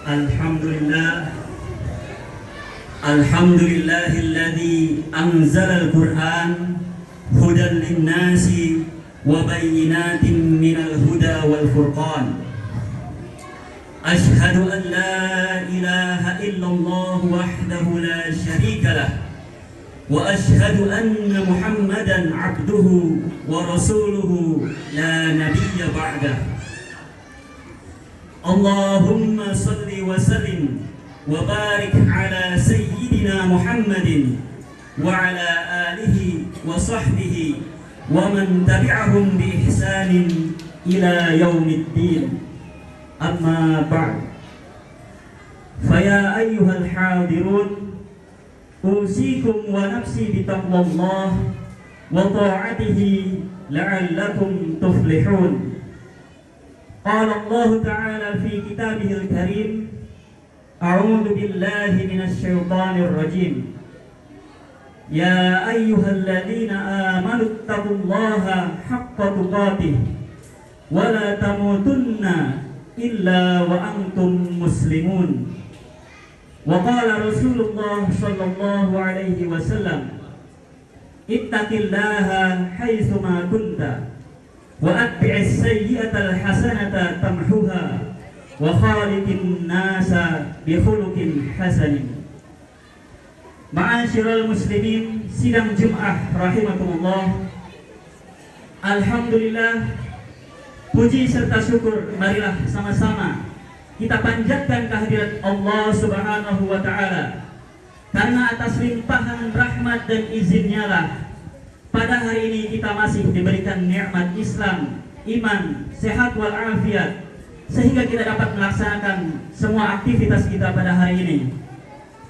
Alhamdulillah, Alhamdulillahilladzi anzalal Qur'an hudan linnasi wa bayyinatin minal huda wal furqan. Ashhadu an la ilaha illallah wahdahu la syarika lah wa ashhadu anna Muhammadan abduhu wa rasuluhu la nabiyya ba'dah. Allahumma salli wa sallim wa barik ala sayyidina Muhammadin wa ala alihi wa sahbihi wa man tabi'ahum bi ihsanin ila yaumiddin. Amma ba'd. Faya ayyuhal hadirun, usikum wa nafsi bitaqwallah wa ta'atihi la'allakum tuflihun. Qala Allah Ta'ala fi kitabihil karim, a'udzu billahi minasy syaithanir rajim. Ya ayyuhalladzina amanu taqullaha haqqa tuqatih wa la tamutunna illa wa antum muslimun. Wa qala Rasulullah sallallahu alaihi wasallam, ittaqillaha haitsu ma kunta wa atbi'is sayyi'atal hasanata tamhuha wa khaliqin nasa bi khuluqin hasanin. Ma'asyiral muslimin, sidang Jumat rahimakumullah. Alhamdulillah, puji serta syukur marilah sama-sama kita panjatkan kehadirat Allah Subhanahu wa taala, karena atas limpahan rahmat dan izinnya lah pada hari ini kita masih diberikan nikmat Islam, iman, sehat walafiat, sehingga kita dapat melaksanakan semua aktivitas kita pada hari ini.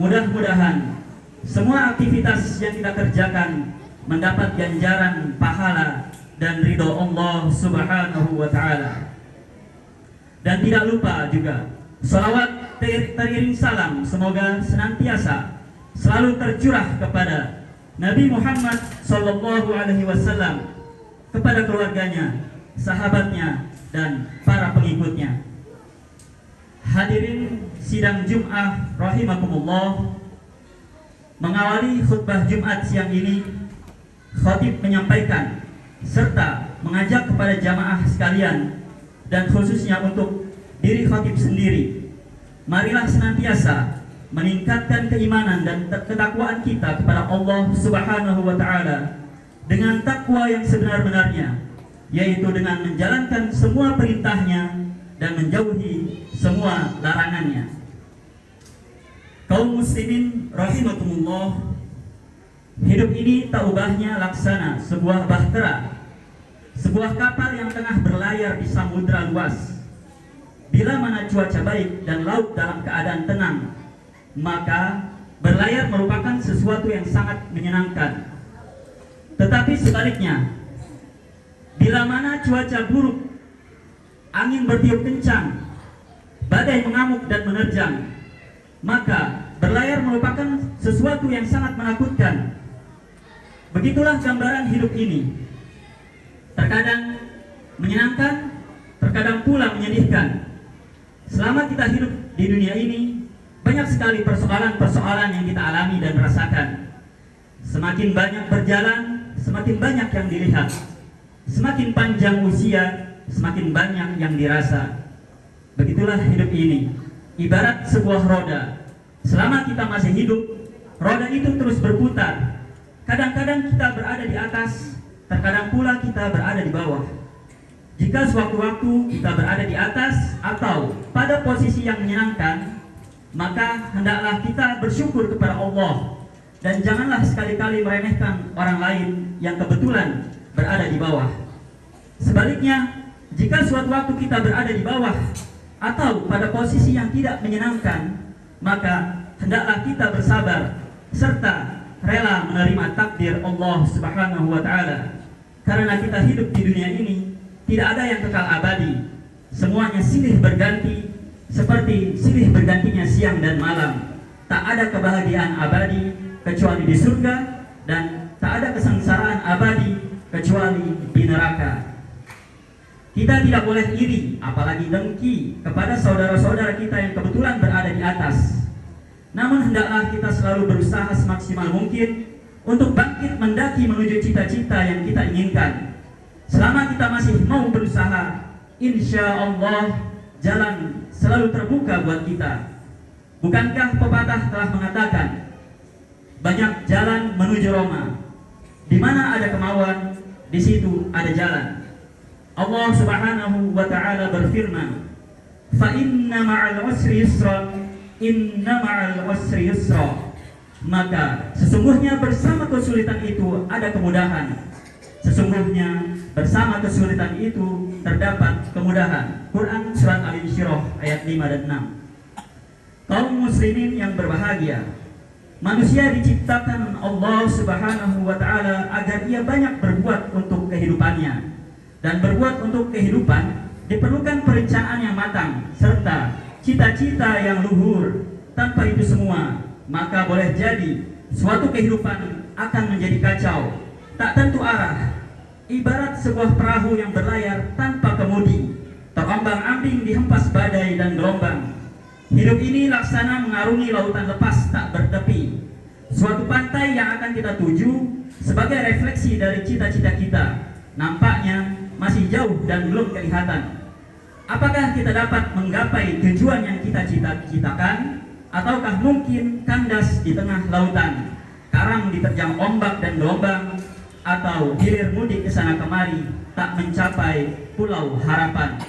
Mudah-mudahan semua aktivitas yang kita kerjakan mendapat ganjaran pahala dan ridho Allah Subhanahu wa taala. Dan tidak lupa juga salawat teriring salam semoga senantiasa selalu tercurah kepada Nabi Muhammad sallallahu alaihi wasallam, kepada keluarganya, sahabatnya, dan para pengikutnya. Hadirin sidang Jumat rahimakumullah, mengawali khutbah Jumat siang ini, khatib menyampaikan serta mengajak kepada jamaah sekalian, dan khususnya untuk diri khatib sendiri, marilah senantiasa meningkatkan keimanan dan ketakwaan kita kepada Allah Subhanahu wa taala dengan takwa yang sebenar-benarnya, yaitu dengan menjalankan semua perintahnya dan menjauhi semua larangannya. Kaum muslimin rahimakumullah, hidup ini tak ubahnya laksana sebuah bahtera, sebuah kapal yang tengah berlayar di samudra luas. Bila mana cuaca baik dan laut dalam keadaan tenang, maka berlayar merupakan sesuatu yang sangat menyenangkan. Tetapi sebaliknya, bila mana cuaca buruk, angin bertiup kencang, badai mengamuk dan menerjang, maka berlayar merupakan sesuatu yang sangat menakutkan. Begitulah gambaran hidup ini. Terkadang menyenangkan, terkadang pula menyedihkan. Selama kita hidup di dunia ini, banyak sekali persoalan-persoalan yang kita alami dan rasakan. Semakin banyak berjalan, semakin banyak yang dilihat. Semakin panjang usia, semakin banyak yang dirasa. Begitulah hidup ini, ibarat sebuah roda. Selama kita masih hidup, roda itu terus berputar. Kadang-kadang kita berada di atas, terkadang pula kita berada di bawah. Jika sewaktu-waktu kita berada di atas atau pada posisi yang menyenangkan, maka hendaklah kita bersyukur kepada Allah, dan janganlah sekali-kali meremehkan orang lain yang kebetulan berada di bawah. Sebaliknya, jika suatu waktu kita berada di bawah atau pada posisi yang tidak menyenangkan, maka hendaklah kita bersabar serta rela menerima takdir Allah Subhanahu wa taala. Karena kita hidup di dunia ini tidak ada yang kekal abadi. Semuanya silih berganti, seperti silih bergantinya siang dan malam. Tak ada kebahagiaan abadi kecuali di surga, dan tak ada kesengsaraan abadi kecuali di neraka. Kita tidak boleh iri, apalagi dengki kepada saudara-saudara kita yang kebetulan berada di atas. Namun hendaklah kita selalu berusaha semaksimal mungkin untuk bangkit mendaki menuju cita-cita yang kita inginkan. Selama kita masih mau berusaha, insya Allah jalan selalu terbuka buat kita. Bukankah pepatah telah mengatakan, banyak jalan menuju Roma, di mana ada kemauan, di situ ada jalan. Allah Subhanahu wa ta'ala berfirman, fa inna ma'al usri yusra, inna ma'al usri yusra. Maka sesungguhnya bersama kesulitan itu ada kemudahan. Sesungguhnya bersama kesulitan itu terdapat kemudahan. Quran surat Al-Insyirah ayat 5 dan 6. Kaum muslimin yang berbahagia, manusia diciptakan Allah Subhanahu wa ta'ala agar ia banyak berbuat untuk kehidupannya. Dan berbuat untuk kehidupan diperlukan perencanaan yang matang serta cita-cita yang luhur. Tanpa itu semua, maka boleh jadi suatu kehidupan akan menjadi kacau, tak tentu arah, ibarat sebuah perahu yang berlayar tanpa kemudi, terombang-ambing dihempas badai dan gelombang. Hidup ini laksana mengarungi lautan lepas tak bertepi, suatu pantai yang akan kita tuju sebagai refleksi dari cita-cita kita. Nampaknya masih jauh dan belum kelihatan. Apakah kita dapat menggapai tujuan yang kita cita-citakan, ataukah mungkin kandas di tengah lautan, karang diterjang ombak dan gelombang, atau hilir mudik ke sana kemari tak mencapai pulau harapan?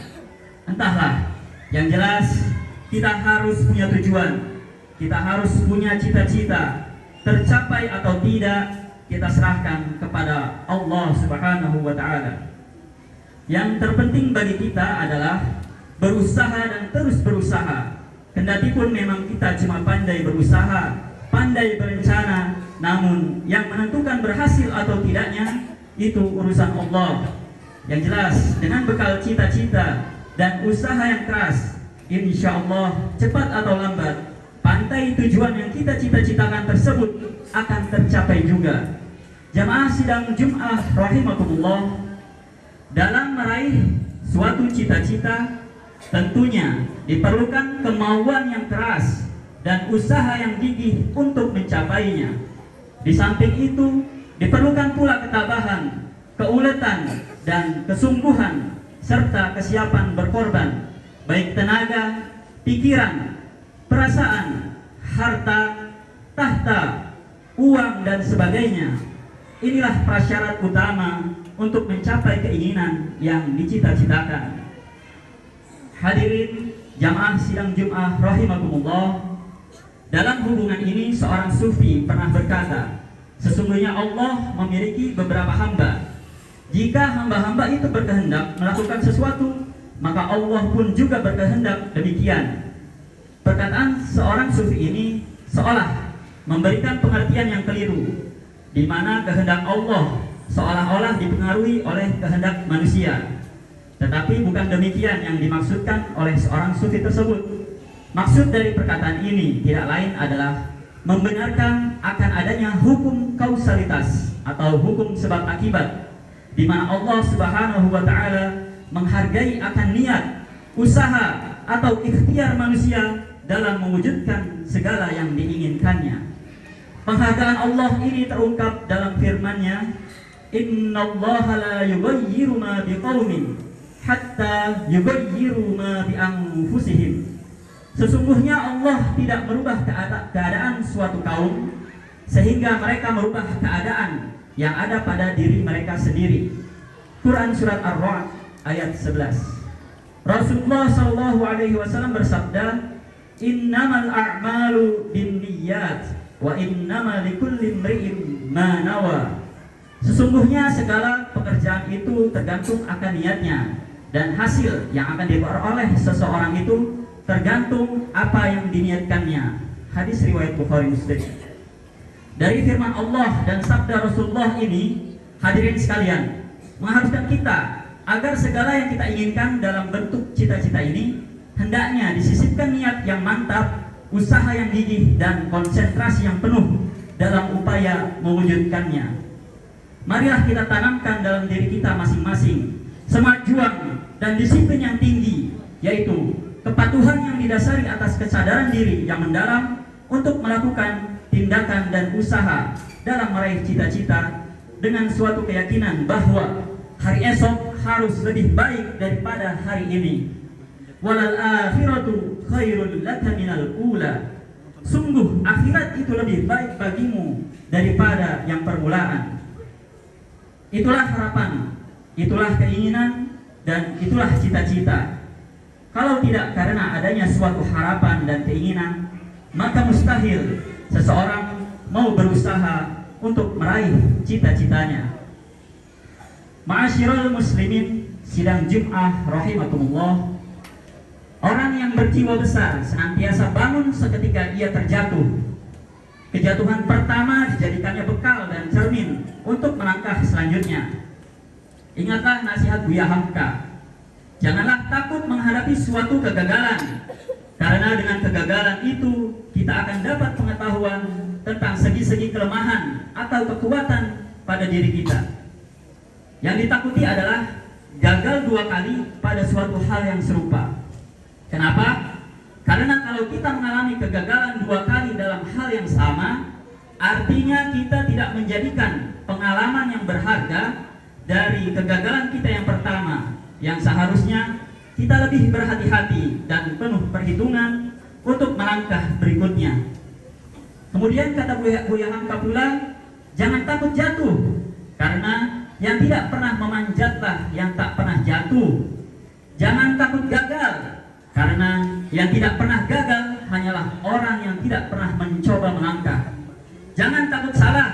Entahlah, yang jelas kita harus punya tujuan, kita harus punya cita-cita. Tercapai atau tidak, kita serahkan kepada Allah Subhanahu wa ta'ala. Yang terpenting bagi kita adalah berusaha dan terus berusaha. Kendati pun memang kita cuma pandai berusaha, pandai berencana, namun yang menentukan berhasil atau tidaknya itu urusan Allah. Yang jelas, dengan bekal cita-cita dan usaha yang keras, insya Allah cepat atau lambat pantai tujuan yang kita cita-citakan tersebut akan tercapai juga. Jamaah sidang Jum'ah rahimakumullah, dalam meraih suatu cita-cita tentunya diperlukan kemauan yang keras dan usaha yang gigih untuk mencapainya. Di samping itu diperlukan pula ketabahan, keuletan dan kesungguhan serta kesiapan berkorban, baik tenaga, pikiran, perasaan, harta, tahta, uang dan sebagainya. Inilah prasyarat utama untuk mencapai keinginan yang dicita-citakan. Hadirin jamaah sidang Jum'ah rahimakumullah, dalam hubungan ini seorang sufi pernah berkata, sesungguhnya Allah memiliki beberapa hamba. Jika hamba-hamba itu berkehendak melakukan sesuatu, maka Allah pun juga berkehendak demikian. Perkataan seorang sufi ini seolah memberikan pengertian yang keliru, di mana kehendak Allah seolah-olah dipengaruhi oleh kehendak manusia. Tetapi bukan demikian yang dimaksudkan oleh seorang sufi tersebut. Maksud dari perkataan ini tidak lain adalah membenarkan akan adanya hukum kausalitas atau hukum sebab akibat, di mana Allah Subhanahu wa ta'ala menghargai akan niat, usaha atau ikhtiar manusia dalam mewujudkan segala yang diinginkannya. Penghargaan Allah ini terungkap dalam firman-Nya, innallaha la yughayyiru ma biqaumin hatta yughayyiru ma bi anfusihim. Sesungguhnya Allah tidak merubah keadaan suatu kaum sehingga mereka merubah keadaan yang ada pada diri mereka sendiri. Quran surat Ar-Ra'd ayat 11. Rasulullah sallallahu alaihi wasallam bersabda, innamal a'malu binniyat wa innama likulli imri'in ma nawa. Sesungguhnya segala pekerjaan itu tergantung akan niatnya, dan hasil yang akan diperoleh seseorang itu tergantung apa yang diniatkannya. Hadis riwayat Bukhari Muslim. Dari firman Allah dan sabda Rasulullah ini, hadirin sekalian, mengharuskan kita agar segala yang kita inginkan dalam bentuk cita-cita ini hendaknya disisipkan niat yang mantap, usaha yang gigih dan konsentrasi yang penuh dalam upaya mewujudkannya. Marilah kita tanamkan dalam diri kita masing-masing semangat juang dan disiplin yang tinggi, yaitu kepatuhan yang didasari atas kesadaran diri yang mendalam untuk melakukan tindakan dan usaha dalam meraih cita-cita dengan suatu keyakinan bahwa hari esok harus lebih baik daripada hari ini. Walal akhiratu khairul laka minal ula. Sungguh akhirat itu lebih baik bagimu daripada yang permulaan. Itulah harapan, itulah keinginan, dan itulah cita-cita. Kalau tidak karena adanya suatu harapan dan keinginan, maka mustahil seseorang mau berusaha untuk meraih cita-citanya. Ma'asyiral muslimin, sidang Jum'ah rahimakumullah. Orang yang berjiwa besar senantiasa bangun seketika ia terjatuh. Kejatuhan pertama dijadikannya bekal dan cermin untuk melangkah selanjutnya. Ingatlah nasihat Buya Hamka. Janganlah takut menghadapi suatu kegagalan, karena dengan kegagalan itu kita akan dapat pengetahuan tentang segi-segi kelemahan atau kekuatan pada diri kita. Yang ditakuti adalah gagal 2 kali pada suatu hal yang serupa. Kenapa? Karena kalau kita mengalami kegagalan 2 kali dalam hal yang sama, artinya kita tidak menjadikan pengalaman yang berharga dari kegagalan kita yang pertama, yang seharusnya kita lebih berhati-hati dan penuh perhitungan untuk melangkah berikutnya. Kemudian kata Buya Hamka pula, jangan takut jatuh, karena yang tidak pernah memanjatlah yang tak pernah jatuh. Jangan takut gagal, karena yang tidak pernah gagal hanyalah orang yang tidak pernah mencoba melangkah. Jangan takut salah,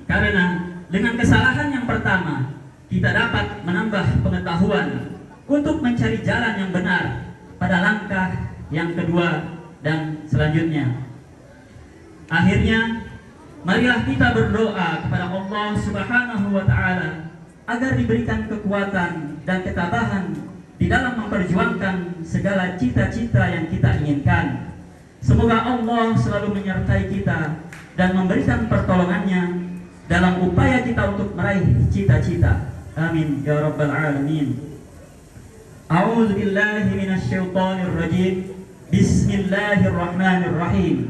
karena dengan kesalahan yang pertama kita dapat menambah pengetahuan untuk mencari jalan yang benar pada langkah yang kedua dan selanjutnya. Akhirnya, marilah kita berdoa kepada Allah Subhanahu wa Ta'ala agar diberikan kekuatan dan ketabahan di dalam memperjuangkan segala cita-cita yang kita inginkan. Semoga Allah selalu menyertai kita dan memberikan pertolongannya dalam upaya kita untuk meraih cita-cita. Amin ya rabbal alamin. A'udzu billahi minasyaitonir rajim. Bismillahirrahmanirrahim.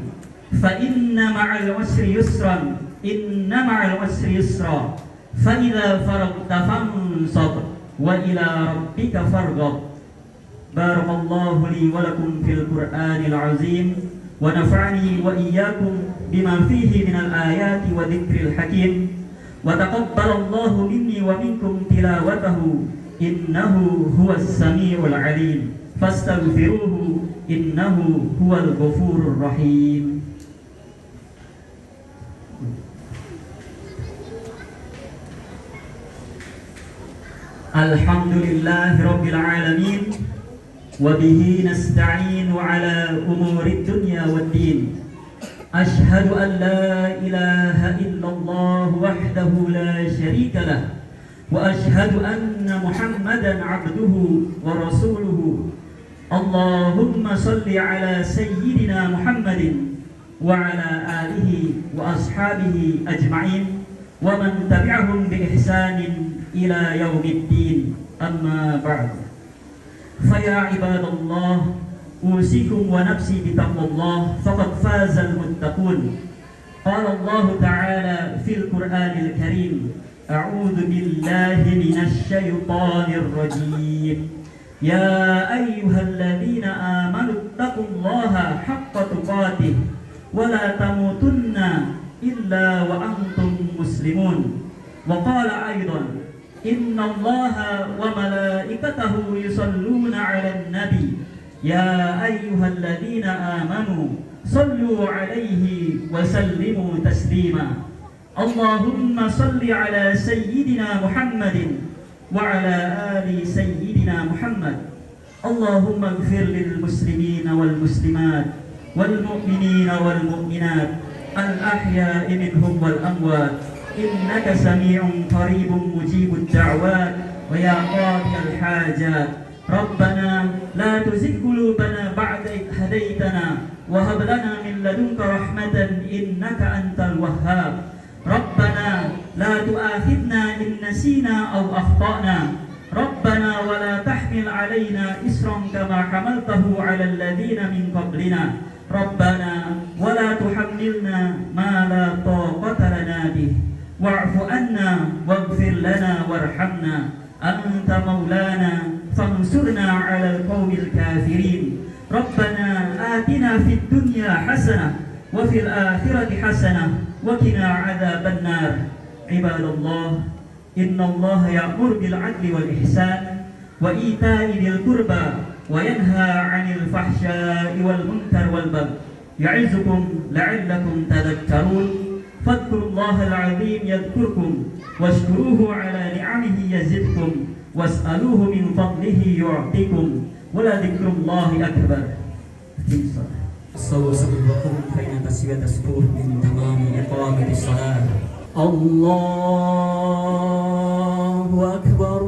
Fa inna ma'al usri yusran. Inna ma'al usri yusra. Fa idza faragta fansab wa ila rabbika farghab. Barakallahu li wa lakum fil Qur'anil azim wa nafa'ani wa iyyakum bima fihi minal ayati wa dzikril hakim. Wa taqabbalallahu minni wa minkum tilawatahu innahu huwas samiul alim. Fastaghfiruhu innahu huwal ghafurur rahim. Alhamdulillahi rabbil alamin. Wabihi nasta'inu ala umurid dunya waddin. Ashhadu an la ilaha illallah wahdahu la syarika lah. Wa ashhadu anna Muhammadan abduhu wa rasuluhu. Allahumma salli ala sayyidina Muhammadin wa ala alihi wa ashabihi ajma'in wa man tabi'ahum bi ihsanin ila yaumiddin. Amma ba'du. Faya ibadallah, usikum wa nafsi bitaqwallah, faqad fazal muttaqun. Qala Allah Ta'ala fil Qur'anil Karim, a'udzu billahi minasy syaithanir rajim. Ya ayyuhalladzina amanu taqullaha haqqa tuqatih wa la tamutunna illa wa antum muslimun. Wa qala aidan, inna allaha wa malaikatahu yusalluna 'alan nabi ya ayyuhalladzina amanu sallu 'alaihi wa sallimu taslima. Allahumma salli 'ala sayyidina Muhammadin wa 'ala ali sayyidina Muhammad. Allahumma ighfir lil muslimina wal muslimat wal mu'minina wal mu'minat al ahya'i minhum wal amwat. Innaka sami'un qaribun mujibud da'wat wa ya qadiyal hajat. Rabbana la tuzigh qulubana ba'da idh hadaitana wa hab lana min ladunka rahmatan innaka antal wahhab. Rabbana la tu'akhidna in nasina aw akhtana. ربنا ولا تحمل علينا إصرا كما حملته على الذين من قبلنا ربنا ولا تحملنا ما لا طاقة لنا به واعف عنا واغفر لنا وارحمنا أنت مولانا فانصرنا على القوم الكافرين ربنا آتنا في الدنيا حسنة وفي الآخرة حسنة وقنا عذاب النار عباد الله إن الله يأمر بالعدل والإحسان وإيتاء ذي القربى وينهى عن الفحشاء والمنكر والبغي يعظكم لعلكم تذكرون فاذكروا الله العظيم يذكركم واشكروه على نعمه يزدكم واسألوه من فضله يعطيكم ولذكر الله أكبر. صلوا صلوكم فإن تسوية الصفوف من تمام إقامة الصلاة. الله أكبر.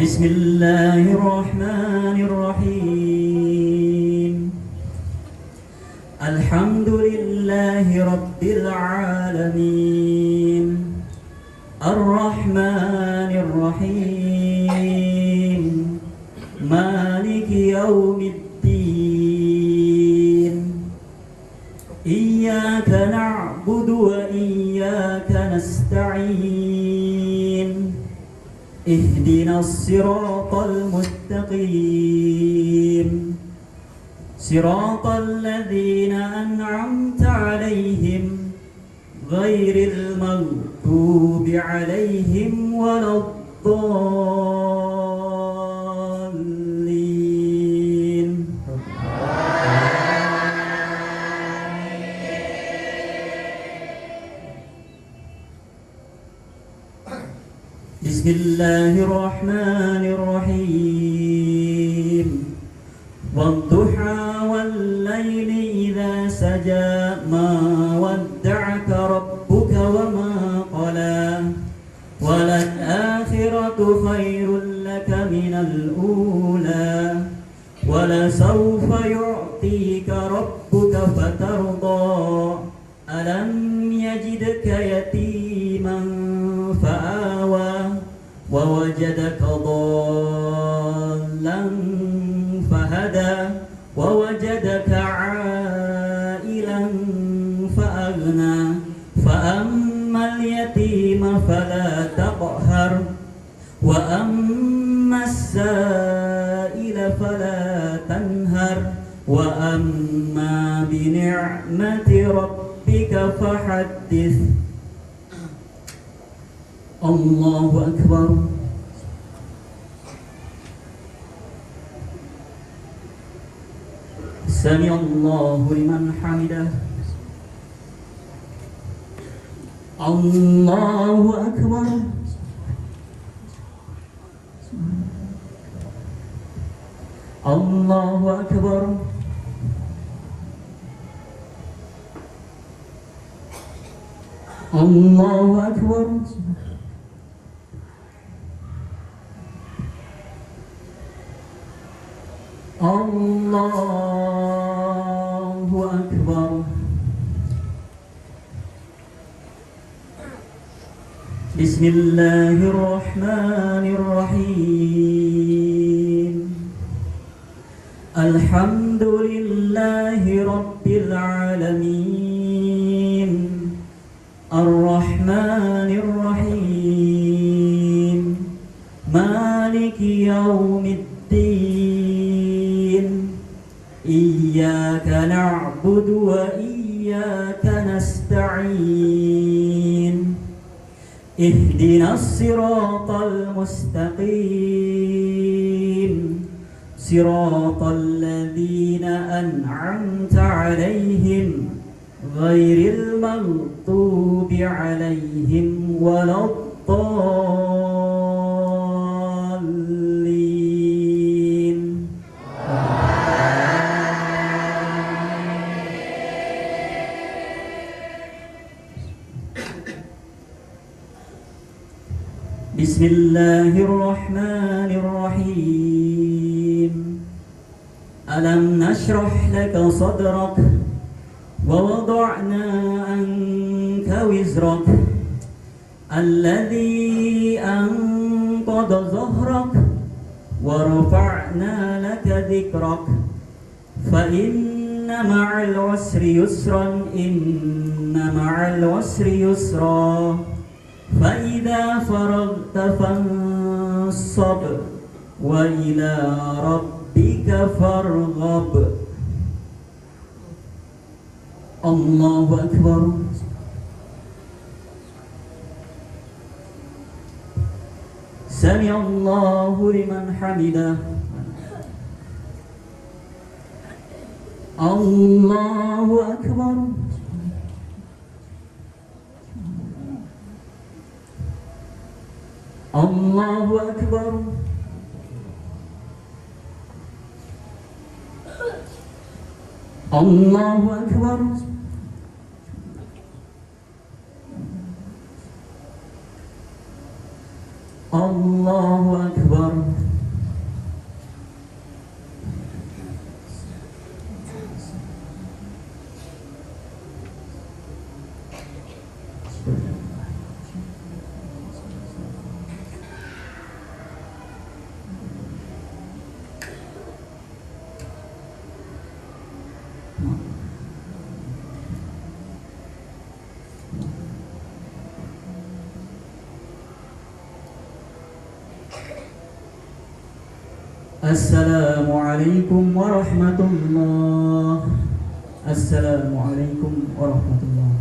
بسم الله الرحمن الرحيم. الحمد لله رب العالمين الرحمن الرحيم مالك يوم الدين إياك نعبد وإياك نستعين اهدنا الصراط المستقيم صراط الذين أنعمت عليهم غير المغضوب عليهم ولا الضالين. بسم الله الرحمن الرحيم والضحى والليل إذا سجى ما ودعك ربك وما قلى وللآخرة خير لك من الأولى ولسوف يعطيك ربك فترضى ألم يجدك يتيما فآوى ووجدك ضالا فهدى ووجدك عائلا فأغنى فأما اليتيم فلا تقهر وأما السائل فلا تنهر وأما بنعمة ربك فحدث. الله أكبر. سمع الله لمن حمده. الله أكبر. الله أكبر. الله أكبر. الله أكبر. بسم الله الرحمن الرحيم الحمد لله رب العالمين الرحمن الرحيم مالك يوم الدين إياك نعبد وإياك نستعين اهدنا الصراط المستقيم صراط الذين أنعمت عليهم غير المغضوب عليهم ولا الضالين. بسم الله الرحمن الرحيم ألم نشرح لك صدرك ووضعنا عنك وزرك الذي أنقض ظهرك ورفعنا لك ذكرك فإن مع العسر يسرا إن مع العسر يسرا فإذا فرغت فانصب وإلى ربك فارغب. الله أكبر. سمع الله لمن حمده. الله أكبر. الله أكبر. الله أكبر. الله أكبر. السلام عليكم ورحمة الله. السلام عليكم ورحمة الله.